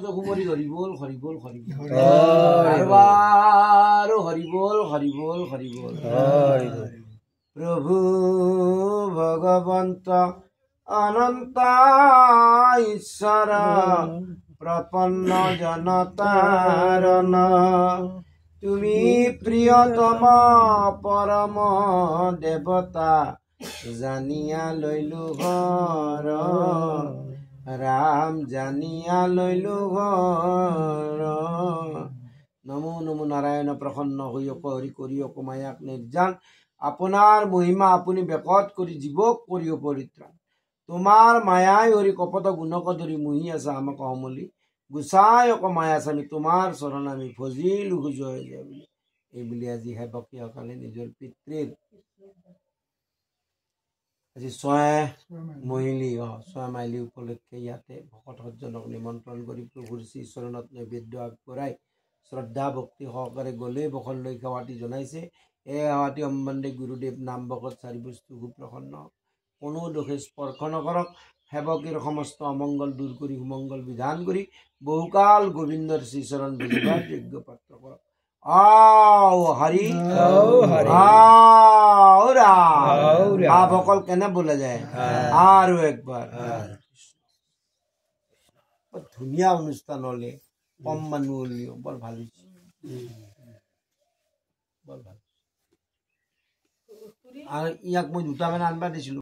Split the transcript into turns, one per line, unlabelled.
চকুমৰি horrible horrible horrible আৰু horrible horrible horrible প্ৰভু ভগৱন্ত অনন্ত ঈশ্বৰ প্ৰপন্ন জনতাৰণ তুমি প্ৰিয়তম পৰম দেৱতা জানিয়া লৈলো ঘৰ ৰাম জানিয়া লৈলো ঘৰ নমো নমো নাৰায়ণ প্ৰসন্ন হৈয়ক হৰি কৰিয়ক মায়াক নিৰ্যান আপোনাৰ মহিমা আপুনি বেকত কৰি জীৱক কৰিও পৰিত্ৰাণ তোমাৰ মায়াই হৰি কপট গুণক ধৰি মুহি আছে আমাক সমলি গুচায়ক মায়া স্বামী তোমাৰ চৰণ আমি ভজিলো জয় জয় বুলি এইবুলি আজি সেৱকীসকলে নিজৰ পিতৃৰ আজি 6 মাইলী উপলক্ষে ইয়াতে ভকত সজ্জনক নিমন্ত্ৰণ কৰি প্ৰভুৰ শ্ৰী চৰণত নৈবেদ্য আগবঢ়াই শ্ৰদ্ধা ভক্তি সহকাৰে গলে বখল লৈ সেৱাটি জনাইছে এই সেৱাটি সম্বন্ধে গুৰুদেৱ নাম ভকত চাৰি বস্তু সুপ্ৰসন্ন কোনো দোষে স্পৰ্শ নকৰক সেৱকীৰ সমস্ত অমংগল দূৰ কৰি সুমংগল বিধান কৰি বহুকাল গোবিন্দৰ শ্ৰীচৰণ বুজিবাৰ যোগ্য পাত্ৰ কৰক হৰি ভকল কেনে বোলা যায় আৰু একবাৰ ধুনীয়া অনুষ্ঠান হলে কম মানুহ হলেও বৰ ভাল হৈছে বৰ ভাল আৰু ইয়াক মই দুটামান আনবা দিছিলো